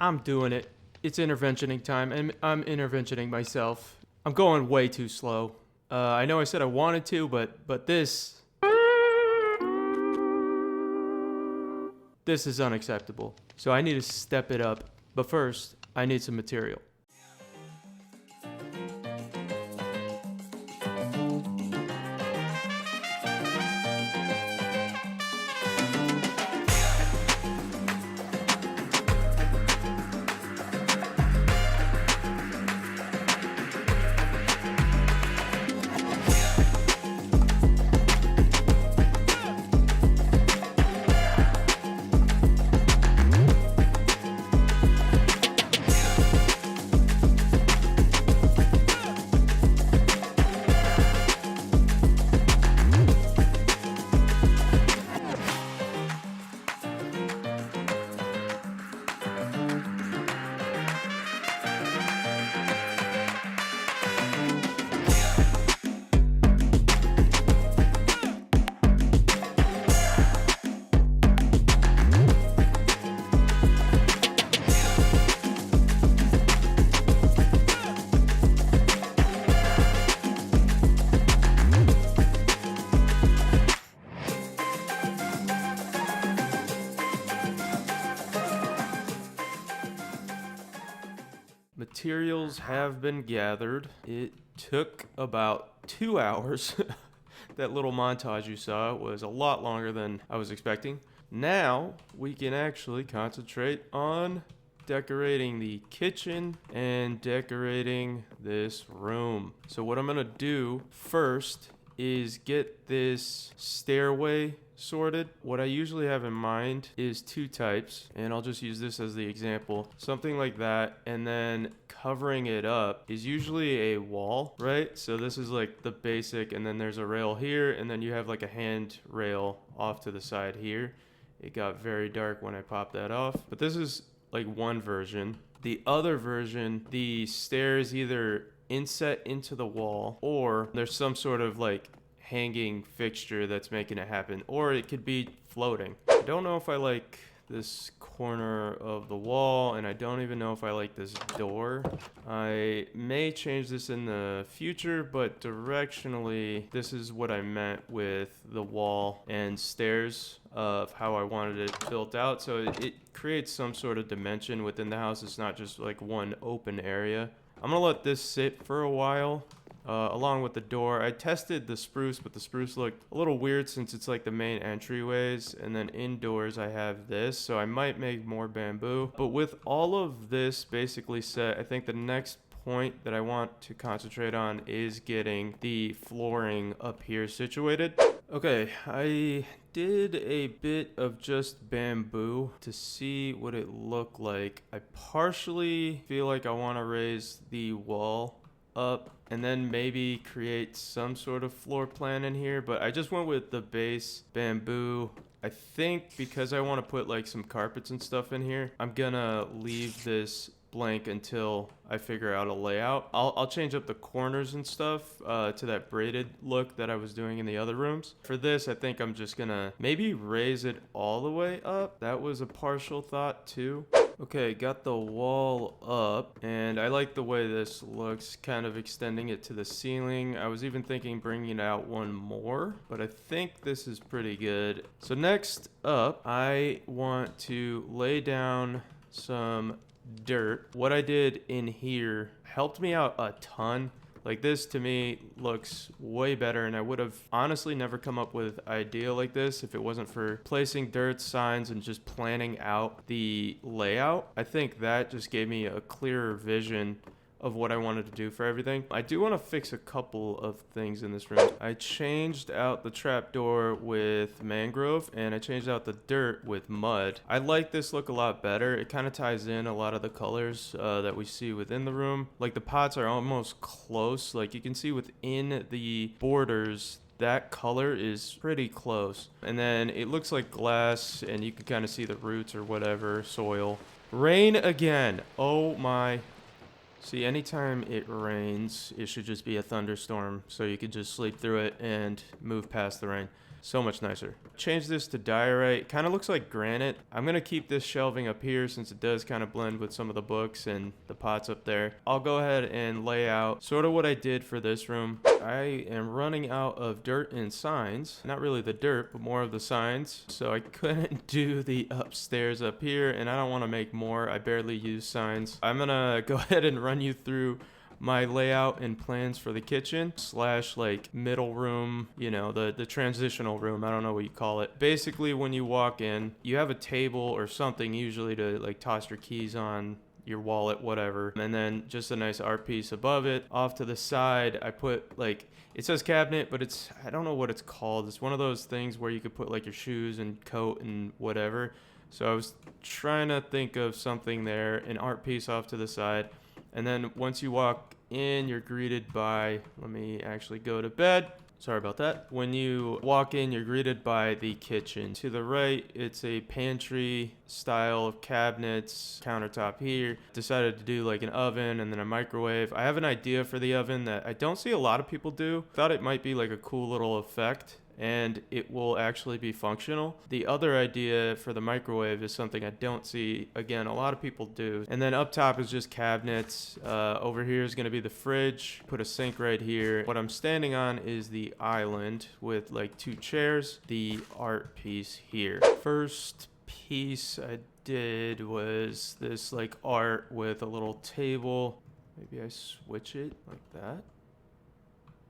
I'm doing it. It's interventioning time, and I'm interventioning myself. I'm going way too slow. I know I said I wanted to, but this is unacceptable. So I need to step it up. But first, I need some material. Materials have been gathered. It took about 2 hours. That little montage you saw was a lot longer than I was expecting. Now we can actually concentrate on decorating the kitchen and decorating this room. So what I'm gonna do first is get this stairway sorted. What I usually have in mind is 2 types, and I'll just use this as the example. Something like that, and then covering it up is usually a wall, right? So this is like the basic, and then there's a rail here, and then you have like a hand rail off to the side here. It got very dark when I popped that off, but this is like one version. The other version, the stairs either inset into the wall, or there's some sort of like hanging fixture that's making it happen, or it could be floating. I don't know if I like this corner of the wall, and I don't even know if I like this door. I may change this in the future, but directionally this is what I meant with the wall and stairs of how I wanted it built out, so it creates some sort of dimension within the house. It's not just like one open area. I'm gonna let this sit for a while. Along with the door. I tested the spruce, but the spruce looked a little weird since it's like the main entryways, and then indoors I have this, so I might make more bamboo. But with all of this basically set, I think the next point that I want to concentrate on is getting the flooring up here situated. Okay, I did a bit of just bamboo to see what it looked like. I partially feel like I want to raise the wall up and then maybe create some sort of floor plan in here, but I just went with the base bamboo. I think because I want to put like some carpets and stuff in here, I'm gonna leave this blank until I figure out a layout. I'll change up the corners and stuff to that braided look that I was doing in the other rooms. For this, I think I'm just gonna maybe raise it all the way up. That was a partial thought too. Okay, got the wall up, and I like the way this looks, kind of extending it to the ceiling. I was even thinking bringing out one more, but I think this is pretty good. So next up, I want to lay down some dirt. What I did in here helped me out a ton. Like, this to me looks way better, and I would have honestly never come up with an idea like this if it wasn't for placing dirt signs and just planning out the layout. I think that just gave me a clearer vision of what I wanted to do for everything. I do want to fix a couple of things in this room. I changed out the trapdoor with mangrove, and I changed out the dirt with mud. I like this look a lot better. It kind of ties in a lot of the colors that we see within the room. Like, the pots are almost close. Like, you can see within the borders, that color is pretty close. And then it looks like glass, and you can kind of see the roots or whatever, soil. Rain again. Oh my. See, anytime it rains, it should just be a thunderstorm, so you could just sleep through it and move past the rain. So much nicer. Change this to diorite. Kind of looks like granite. I'm going to keep this shelving up here since it does kind of blend with some of the books and the pots up there. I'll go ahead and lay out sort of what I did for this room. I am running out of dirt and signs. Not really the dirt, but more of the signs. So I couldn't do the upstairs up here, and I don't want to make more. I barely use signs. I'm going to go ahead and run you through my layout and plans for the kitchen slash like middle room, you know, the transitional room. I don't know what you call it. Basically, when you walk in, you have a table or something usually to like toss your keys on, your wallet, whatever, and then just a nice art piece above it. Off to the side, I put like, it says cabinet, but it's, I don't know what it's called. It's one of those things where you could put like your shoes and coat and whatever. So I was trying to think of something there, an art piece off to the side. And then once you walk in, you're greeted by, let me actually go to bed. Sorry about that. When you walk in, you're greeted by the kitchen. To the right, it's a pantry style of cabinets, countertop here. Decided to do like an oven and then a microwave. I have an idea for the oven that I don't see a lot of people do. Thought it might be like a cool little effect, and it will actually be functional. The other idea for the microwave is something I don't see, again, a lot of people do. And then up top is just cabinets. Over here is going to be the fridge. Put a sink right here. What I'm standing on is the island with like 2 chairs, the art piece here. First piece I did was this like art with a little table. Maybe I switch it like that.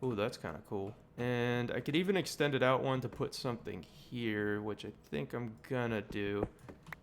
Ooh, that's kind of cool. And I could even extend it out one to put something here, which I think I'm gonna do,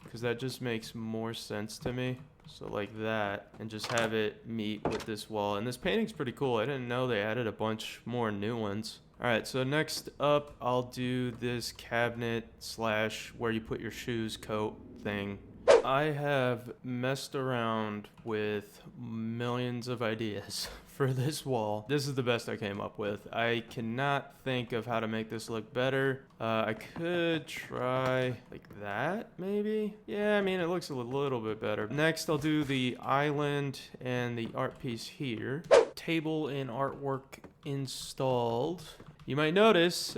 because that just makes more sense to me. So like that, and just have it meet with this wall. And this painting's pretty cool. I didn't know they added a bunch more new ones. All right, so next up, I'll do this cabinet slash where you put your shoes coat thing. I have messed around with millions of ideas for this wall. This is the best I came up with. I cannot think of how to make this look better. I could try like that, maybe? Yeah, I mean, it looks a little bit better. Next, I'll do the island and the art piece here. Table and artwork installed. You might notice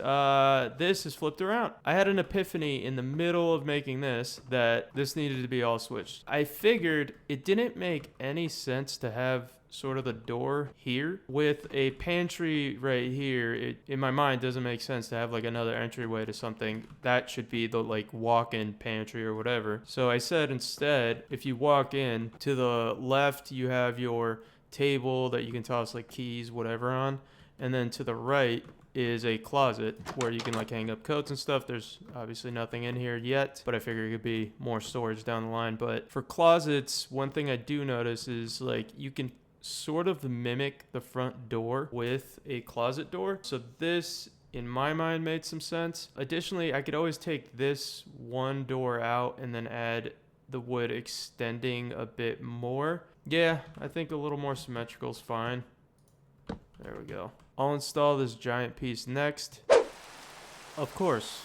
this is flipped around. I had an epiphany in the middle of making this that this needed to be all switched. I figured it didn't make any sense to have sort of the door here with a pantry right here. It, in my mind, doesn't make sense to have like another entryway to something. That should be the like walk-in pantry or whatever. So I said instead, if you walk in, to the left you have your table that you can toss like keys, whatever on, and then to the right is a closet where you can like hang up coats and stuff. There's obviously nothing in here yet, but I figure it could be more storage down the line. But for closets, one thing I do notice is like you can sort of mimic the front door with a closet door. So this, in my mind, made some sense. Additionally, I could always take this one door out and then add the wood extending a bit more. Yeah, I think a little more symmetrical is fine. There we go. I'll install this giant piece next. Of course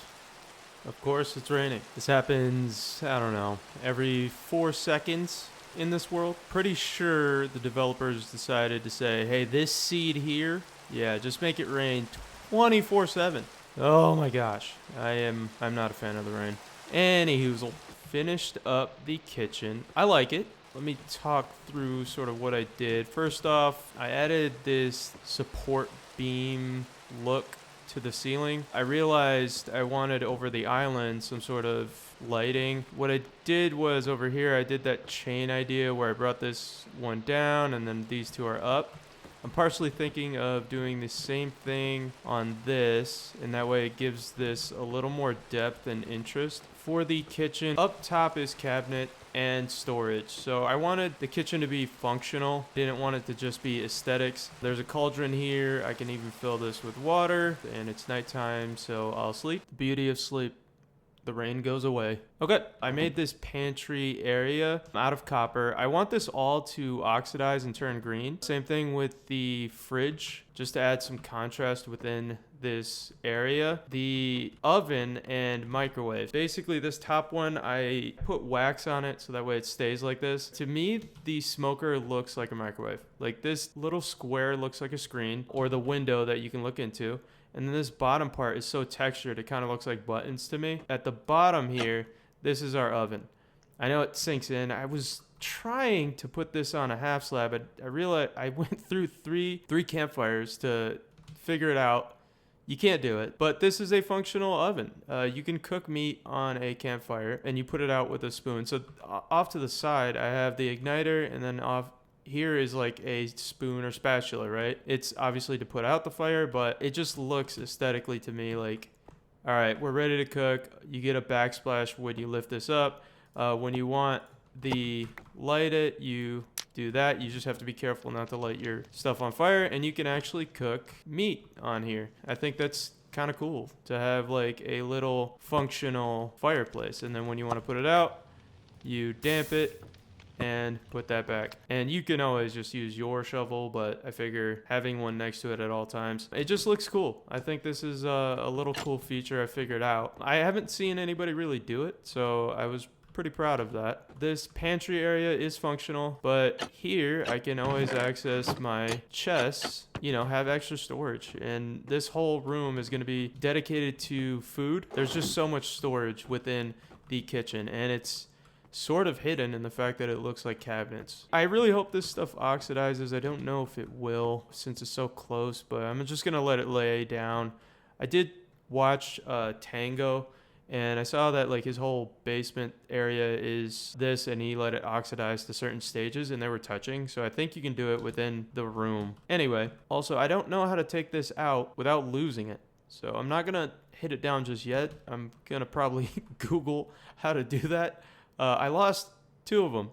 it's raining. This happens, I don't know, every 4 seconds in this world. Pretty sure the developers decided to say, hey, this seed here, yeah, just make it rain 24/7. Oh my gosh, I'm not a fan of the rain. Anywho, finished up the kitchen. I like it. Let me talk through sort of what I did. First off, I added this support beam look to the ceiling. I realized I wanted over the island some sort of lighting. What I did was over here, I did that chain idea where I brought this one down and then these two are up. I'm partially thinking of doing the same thing on this, and that way it gives this a little more depth and interest. For the kitchen, up top is cabinet and storage. So I wanted the kitchen to be functional. Didn't want it to just be aesthetics. There's a cauldron here. I can even fill this with water, and it's nighttime, so I'll sleep. The beauty of sleep. The rain goes away. Okay, I made this pantry area out of copper. I want this all to oxidize and turn green. Same thing with the fridge, just to add some contrast within this area. The oven and microwave. Basically, this top one, I put wax on it so that way it stays like this. To me, the smoker looks like a microwave. Like this little square looks like a screen or the window that you can look into. And then this bottom part is so textured, it kind of looks like buttons to me. At the bottom here, this is our oven. I know it sinks in. I was trying to put this on a half slab, but I realized I went through three campfires to figure it out. You can't do it, but this is a functional oven. You can cook meat on a campfire and you put it out with a spoon. So off to the side, I have the igniter, and then off here is like a spoon or spatula, right? It's obviously to put out the fire, but it just looks aesthetically to me like, all right, we're ready to cook. You get a backsplash when you lift this up. When you want the light it, you do that. You just have to be careful not to light your stuff on fire, and you can actually cook meat on here. I think that's kind of cool to have like a little functional fireplace. And then when you want to put it out, you damp it and put that back. And you can always just use your shovel, but I figure having one next to it at all times, it just looks cool. I think this is a little cool feature I figured out. I haven't seen anybody really do it, so I was pretty proud of that. This pantry area is functional, but here I can always access my chests, you know, have extra storage. And this whole room is going to be dedicated to food. There's just so much storage within the kitchen, and it's sort of hidden in the fact that it looks like cabinets. I really hope this stuff oxidizes. I don't know if it will since it's so close, but I'm just going to let it lay down. I did watch Tango, and I saw that like his whole basement area is this, and he let it oxidize to certain stages and they were touching. So I think you can do it within the room. Anyway, also I don't know how to take this out without losing it. So I'm not going to hit it down just yet. I'm going to probably Google how to do that. I lost 2 of them.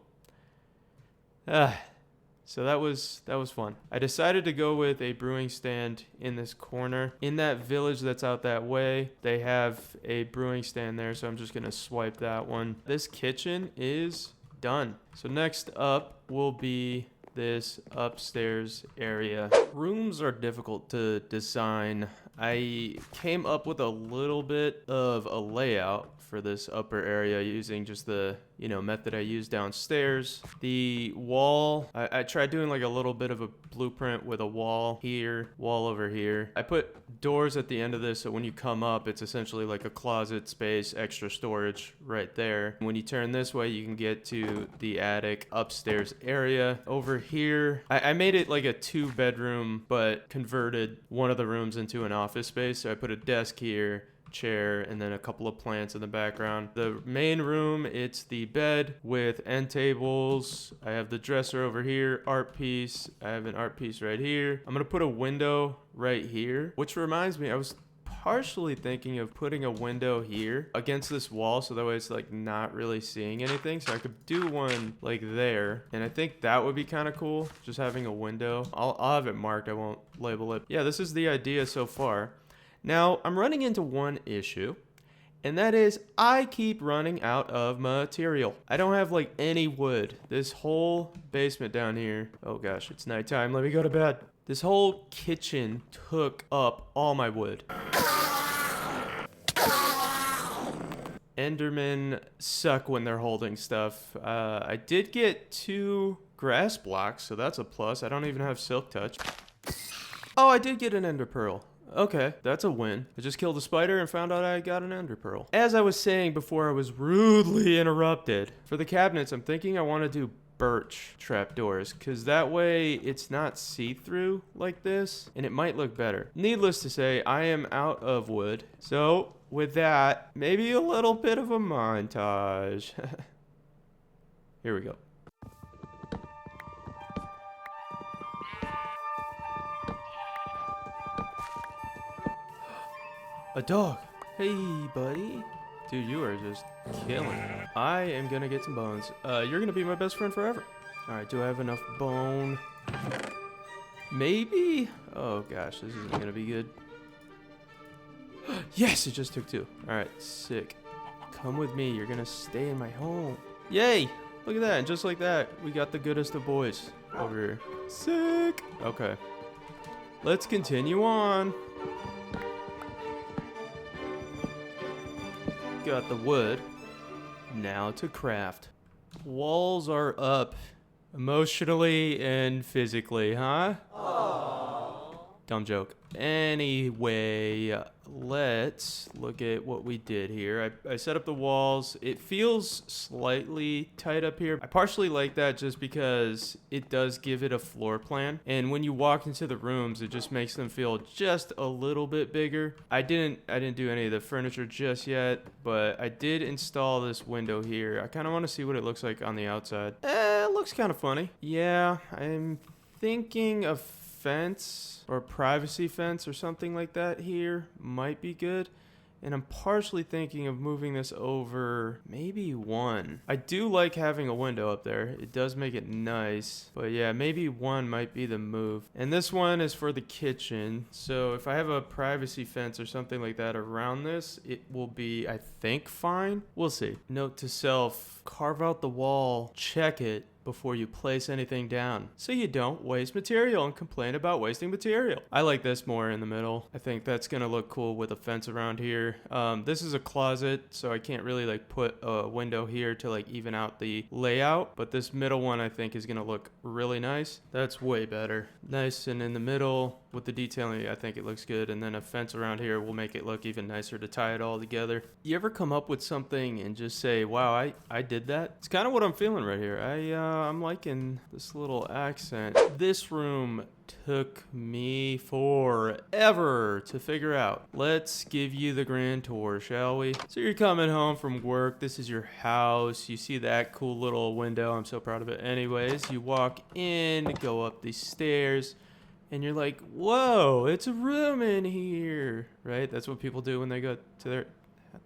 So that was fun. I decided to go with a brewing stand in this corner. In that village that's out that way, they have a brewing stand there, so I'm just going to swipe that one. This kitchen is done. So next up will be this upstairs area. Rooms are difficult to design. I came up with a little bit of a layout for this upper area using just the method I used downstairs. The wall, I tried doing like a little bit of a blueprint with a wall here, wall over here. I put doors at the end of this, so when you come up, it's essentially like a closet space, extra storage right there. When you turn this way, you can get to the attic upstairs area. Over here, I made it like a 2-bedroom, but converted one of the rooms into an office space. So I put a desk here, chair, and then a couple of plants in the background. The main room, it's the bed with end tables. I have the dresser over here, art piece. I have an art piece right here. I'm gonna put a window right here, which reminds me, I was partially thinking of putting a window here against this wall, so that way it's like not really seeing anything. So I could do one like there, and I think that would be kind of cool, just having a window. I'll have it marked, I won't label it. Yeah, this is the idea so far. Now, I'm running into one issue, and that is I keep running out of material. I don't have like any wood. This whole basement down here, oh gosh, it's nighttime, let me go to bed. This whole kitchen took up all my wood. Endermen suck when they're holding stuff. I did get 2 grass blocks, so that's a plus. I don't even have silk touch. Oh, I did get an ender pearl. Okay, that's a win. I just killed a spider and found out I got an ender pearl. As I was saying before, I was rudely interrupted. For the cabinets, I'm thinking I want to do birch trapdoors, because that way it's not see-through like this, and it might look better. Needless to say, I am out of wood. So with that, maybe a little bit of a montage. Here we go. A dog. Hey, buddy. Dude, you are just killing it. I am gonna get some bones. You're gonna be my best friend forever. Alright, do I have enough bone? Maybe? Oh gosh, this isn't gonna be good. Yes, it just took 2. Alright, sick. Come with me, you're gonna stay in my home. Yay! Look at that, and just like that, we got the goodest of boys over here. Sick! Okay. Let's continue on. Got the wood. Now to craft. Walls are up. Emotionally and physically, huh? Aww. Dumb joke. Anyway, let's look at what we did here. I set up the walls. It feels slightly tight up here. I partially like that just because it does give it a floor plan. And when you walk into the rooms, it just makes them feel just a little bit bigger. I didn't do any of the furniture just yet, but I did install this window here. I kind of want to see what it looks like on the outside. It looks kind of funny. Yeah, I'm thinking of fence or privacy fence or something like that here might be good. And I'm partially thinking of moving this over maybe one. I do like having a window up there. It does make it nice. But yeah, maybe one might be the move. And this one is for the kitchen. So if I have a privacy fence or something like that around this, it will be, I think, fine. We'll see. Note to self, carve out the wall, check it before you place anything down, so you don't waste material and complain about wasting material. I like this more in the middle. I think that's gonna look cool with a fence around here. This is a closet, so I can't really like put a window here to like even out the layout, but this middle one I think is gonna look really nice. That's way better. Nice and in the middle with the detailing, I think it looks good. And then a fence around here will make it look even nicer to tie it all together. You ever come up with something and just say, wow, I did that? It's kind of what I'm feeling right here. I'm liking this little accent. This room took me forever to figure out. Let's give you the grand tour, shall we? So you're coming home from work. This is your house. You see that cool little window. I'm so proud of it. Anyways, you walk in, go up these stairs, and you're like, whoa, it's a room in here, right? That's what people do when they go to their,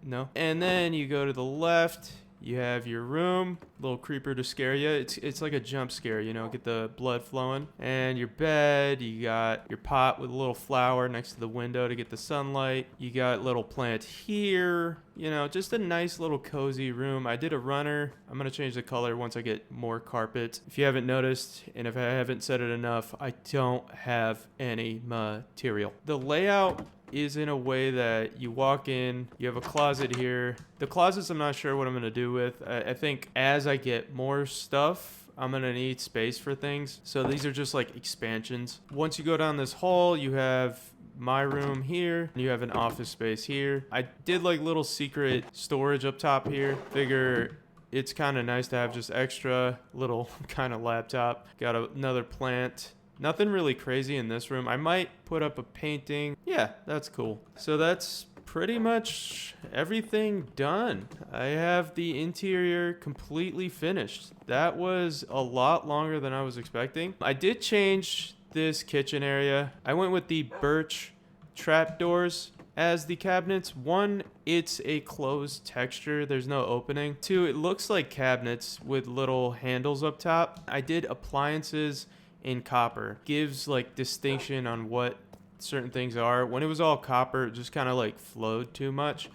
no? And then you go to the left, you have your room, little creeper to scare you. It's like a jump scare, you know, get the blood flowing. And your bed, you got your pot with a little flower next to the window to get the sunlight. You got little plant here, you know, just a nice little cozy room. I did a runner. I'm going to change the color once I get more carpet. If you haven't noticed, and if I haven't said it enough, I don't have any material. The layout is in a way that you walk in, you have a closet here. The closets I'm not sure what I'm going to do with. I think as I get more stuff, I'm going to need space for things. So these are just like expansions. Once you go down this hall, you have my room here. You have an office space here. I did like little secret storage up top here. Figure it's kind of nice to have just extra little kind of laptop. Got another plant. Nothing really crazy in this room. I might put up a painting. Yeah, that's cool. So that's pretty much everything done. I have the interior completely finished. That was a lot longer than I was expecting. I did change this kitchen area. I went with the birch trapdoors as the cabinets. One, it's a closed texture. There's no opening. Two, it looks like cabinets with little handles up top. I did appliances in copper. Gives like distinction on what certain things are. When it was all copper, it just kind of like flowed too much.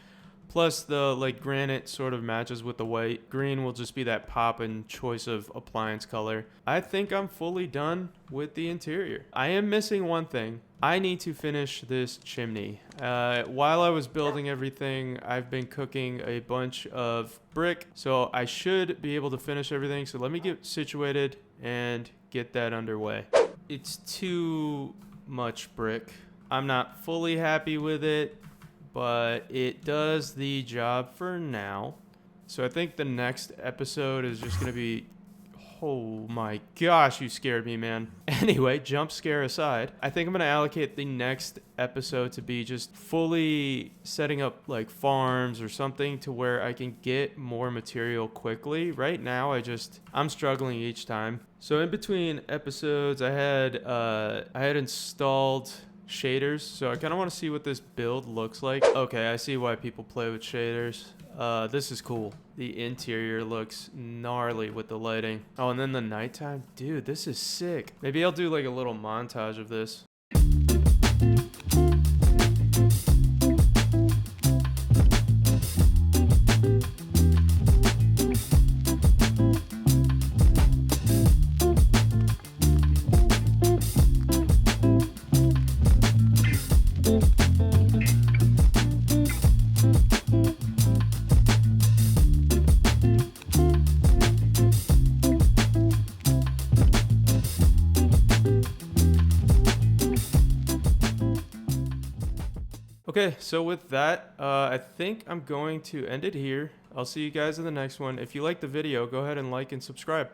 Plus the like granite sort of matches with the white. Green will just be that pop and choice of appliance color. I think I'm fully done with the interior. I am missing one thing. I need to finish this chimney. While I was building everything, I've been cooking a bunch of brick, so I should be able to finish everything. So let me get situated and get that underway. It's too much brick. I'm not fully happy with it, but it does the job for now. So I think the next episode is just gonna be, oh my gosh, you scared me, man. Anyway, jump scare aside, I think I'm gonna allocate the next episode to be just fully setting up like farms or something to where I can get more material quickly. Right now, I'm struggling each time. So in between episodes, I had installed shaders, so I kind of want to see what this build looks like. Okay, I see why people play with shaders. This is cool. The interior looks gnarly with the lighting. Oh, and then the nighttime. Dude, this is sick. Maybe I'll do like a little montage of this. Okay, so with that, I think I'm going to end it here. I'll see you guys in the next one. If you like the video, go ahead and like and subscribe.